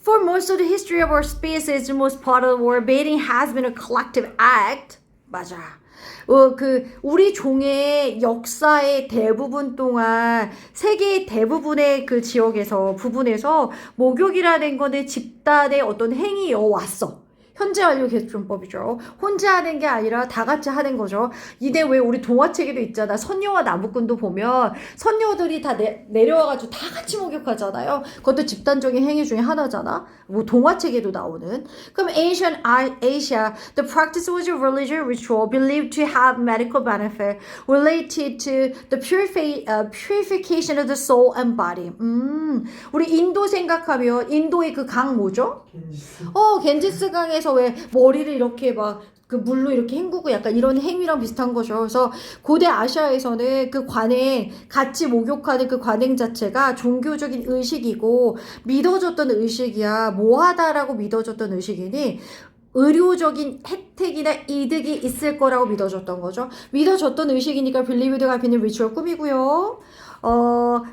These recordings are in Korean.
For most of the history of our species, the most part of the world, mating has been a collective act. 맞아. 우리 종의 역사의 대부분 동안 세계의 대부분의 그 지역에서 부분에서 목욕이라는 거는 집단의 어떤 행위여 왔어. 현재 완료 개수준법이죠. 혼자 하는 게 아니라 다 같이 하는 거죠. 이게 왜 우리 동화책에도 있잖아. 선녀와 나무꾼도 보면 선녀들이 다 내려와가지고 다 같이 목욕하잖아요. 그것도 집단적인 행위 중에 하나잖아. 뭐 동화책에도 나오는. 그럼 ancient Asia, the practice was a religious ritual believed to have medical benefit related to the purification of the soul and body. 우리 인도 생각하면 인도의 그 강 뭐죠? 겐지스 강에서 왜 머리를 이렇게 막 그 물로 이렇게 헹구고 약간 이런 행위랑 비슷한 거죠. 그래서 고대 아시아에서는 그 관행, 같이 목욕하는 그 관행 자체가 종교적인 의식이고 믿어졌던 의식이야. 뭐하다라고 믿어졌던 의식이니 의료적인 혜택이나 이득이 있을 거라고 믿어졌던 거죠. 믿어졌던 의식이니까 빌리브드가 비는 리추얼 꿈이고요.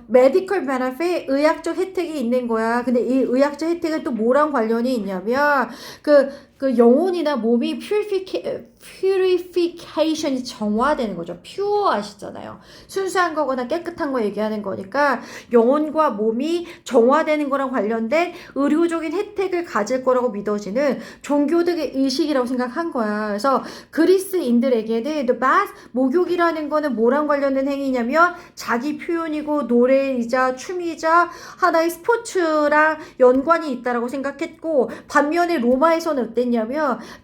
medical benefit, 의학적 혜택이 있는 거야. 근데 이 의학적 혜택은 또 뭐랑 관련이 있냐면 그 영혼이나 몸이 purification이 정화되는 거죠. pure 아시잖아요. 순수한 거거나 깨끗한 거 얘기하는 거니까 영혼과 몸이 정화되는 거랑 관련된 의료적인 혜택을 가질 거라고 믿어지는 종교적인 의식이라고 생각한 거야. 그래서 그리스인들에게는 the bath, 목욕이라는 거는 뭐랑 관련된 행위냐면 자기 표현이고 노래이자 춤이자 하나의 스포츠랑 연관이 있다라고 생각했고, 반면에 로마에서는 어땠냐면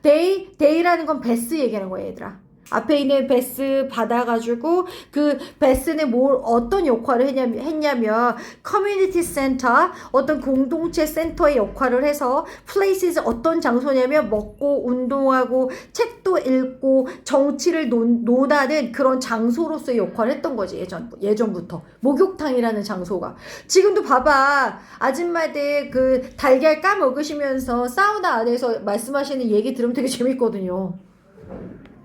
데이라는 건 베스 얘기하는 거예요, 얘들아. 앞에 있는 베스 받아가지고 그 베스는 어떤 역할을 했냐면 커뮤니티 센터, 어떤 공동체 센터의 역할을 해서 places 어떤 장소냐면 먹고 운동하고 책도 읽고 정치를 논하는 그런 장소로서의 역할을 했던 거지. 예전부터 목욕탕이라는 장소가. 지금도 봐봐, 아줌마들 그 달걀 까먹으시면서 사우나 안에서 말씀하시는 얘기 들으면 되게 재밌거든요.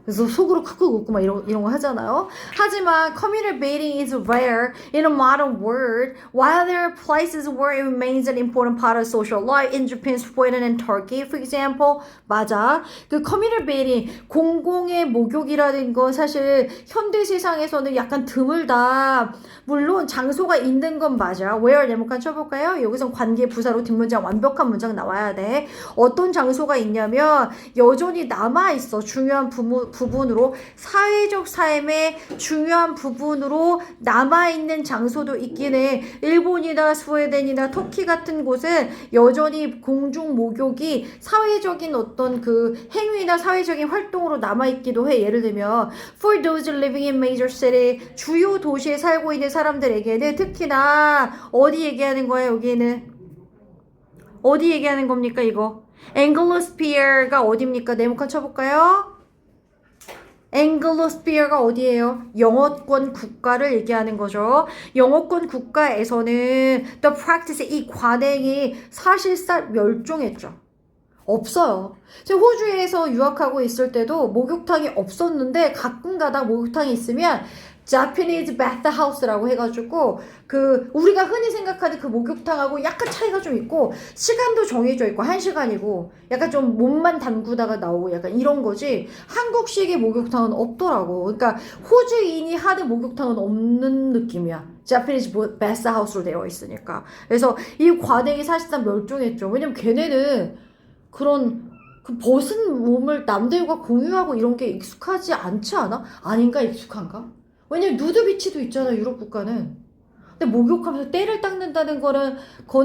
그래서 속으로 크크 웃고 막 이런 거 하잖아요. 하지만 communal bathing is rare in a modern world, while there are places where it remains an important part of social life in Japan, Sweden, and Turkey, for example. 맞아. 그 communal bathing, 공공의 목욕이라는 건 사실 현대 세상에서는 약간 드물다. 물론 장소가 있는 건 맞아. where 네모칸 쳐볼까요? 여기서 관계 부사로 뒷문장 완벽한 문장 나와야 돼. 어떤 장소가 있냐면 여전히 남아있어. 중요한 부분으로, 사회적 삶의 중요한 부분으로 남아있는 장소도 있긴 해. 일본이나 스웨덴이나 터키 같은 곳은 여전히 공중 목욕이 사회적인 어떤 그 행위나 사회적인 활동으로 남아있기도 해. 예를 들면 for those living in major city, 주요 도시에 살고 있는 사람들에게는 특히나 어디 얘기하는 거야? 여기는 어디 얘기하는 겁니까? 이거 앵글로스피어가 어디입니까? 네모칸 쳐볼까요? 앵글로스피어가 어디예요? 영어권 국가를 얘기하는 거죠. 영어권 국가에서는 the practice, 이 관행이 사실상 멸종했죠. 없어요. 제가 호주에서 유학하고 있을 때도 목욕탕이 없었는데 가끔가다 목욕탕이 있으면 Japanese bathhouse라고 해가지고 그 우리가 흔히 생각하는 그 목욕탕하고 약간 차이가 좀 있고 시간도 정해져 있고 1시간이고 약간 좀 몸만 담그다가 나오고 약간 이런 거지, 한국식의 목욕탕은 없더라고. 그러니까 호주인이 하는 목욕탕은 없는 느낌이야. Japanese bathhouse로 되어 있으니까. 그래서 이 관행이 사실상 멸종했죠. 왜냐면 걔네는 그런 그 벗은 몸을 남들과 공유하고 이런 게 익숙하지 않지 않아? 아닌가? 익숙한가? 왜냐면 누드비치도 있잖아, 유럽 국가는. 근데 목욕하면서 때를 닦는다는 거는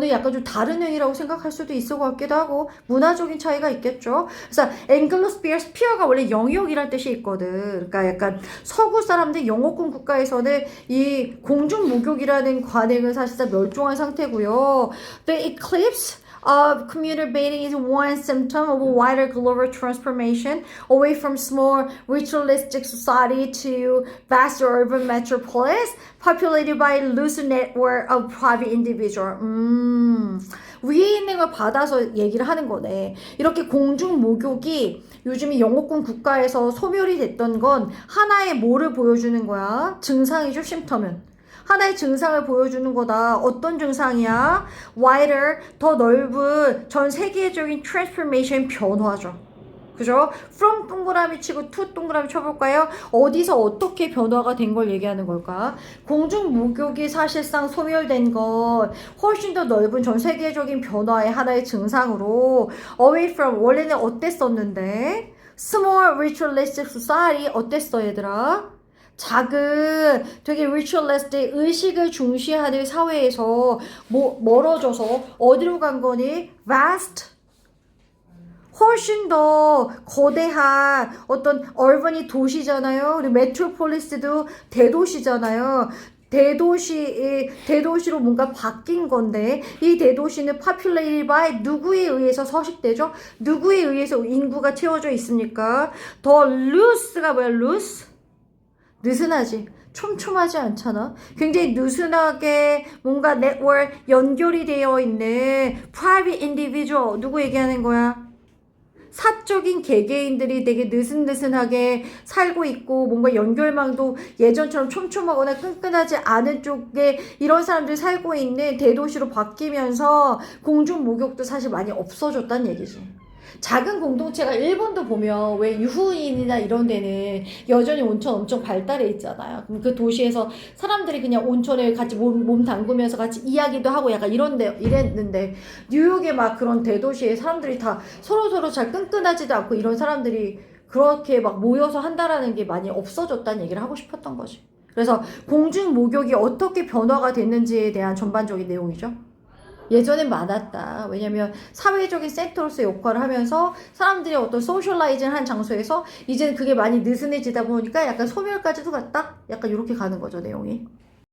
약간 좀 다른 행위라고 생각할 수도 있을 것 같기도 하고, 문화적인 차이가 있겠죠. 그래서 앵글로스피어, 스피어가 원래 영역이란 뜻이 있거든. 그러니까 약간 서구 사람들, 영어권 국가에서는 이 공중 목욕이라는 관행은 사실상 멸종한 상태고요. The eclipse of commuter bathing is one symptom of a wider global transformation away from small ritualistic society to vast urban metropolis populated by a loose network of private individual. 위에 있는 걸 받아서 얘기를 하는 거네. 이렇게 공중 목욕이 요즘 영어권 국가에서 소멸이 됐던 건 하나의 뭐를 보여주는 거야? 증상이죠, 심터면. 하나의 증상을 보여주는 거다. 어떤 증상이야? wider, 더 넓은 전 세계적인 transformation, 변화죠. 그죠? from 동그라미 치고 to 동그라미 쳐볼까요? 어디서 어떻게 변화가 된 걸 얘기하는 걸까? 공중목욕이 사실상 소멸된 것, 훨씬 더 넓은 전 세계적인 변화의 하나의 증상으로 away from, 원래는 어땠었는데? small ritualistic society, 어땠어 얘들아? 작은 되게 ritualistic, 의식을 중시하는 사회에서 멀어져서 어디로 간 거니? vast, 훨씬 더 거대한 어떤 urban이 도시잖아요. 그리고 메트로폴리스도 대도시잖아요. 대도시로 뭔가 바뀐 건데, 이 대도시는 populated by 누구에 의해서 서식되죠? 누구에 의해서 인구가 채워져 있습니까? 더 loose가 뭐야? loose? 느슨하지. 촘촘하지 않잖아. 굉장히 느슨하게 뭔가 네트워크 연결이 되어 있는 private individual, 누구 얘기하는 거야? 사적인 개개인들이 되게 느슨느슨하게 살고 있고 뭔가 연결망도 예전처럼 촘촘하거나 끈끈하지 않은 쪽에 이런 사람들이 살고 있는 대도시로 바뀌면서 공중목욕도 사실 많이 없어졌다는 얘기지. 작은 공동체가 일본도 보면 왜 유후인이나 이런 데는 여전히 온천 엄청 발달해 있잖아요. 그럼 그 도시에서 사람들이 그냥 온천에 같이 몸 담그면서 같이 이야기도 하고 약간 이랬는데 뉴욕의 막 그런 대도시에 사람들이 다 서로서로 잘 끈끈하지도 않고 이런 사람들이 그렇게 막 모여서 한다라는 게 많이 없어졌다는 얘기를 하고 싶었던 거지. 그래서 공중 목욕이 어떻게 변화가 됐는지에 대한 전반적인 내용이죠. 예전엔 많았다. 왜냐면 사회적인 센터로서 역할을 하면서 사람들이 어떤 소셜라이징 한 장소에서 이제는 그게 많이 느슨해지다 보니까 약간 소멸까지도 갔다? 약간 이렇게 가는 거죠, 내용이.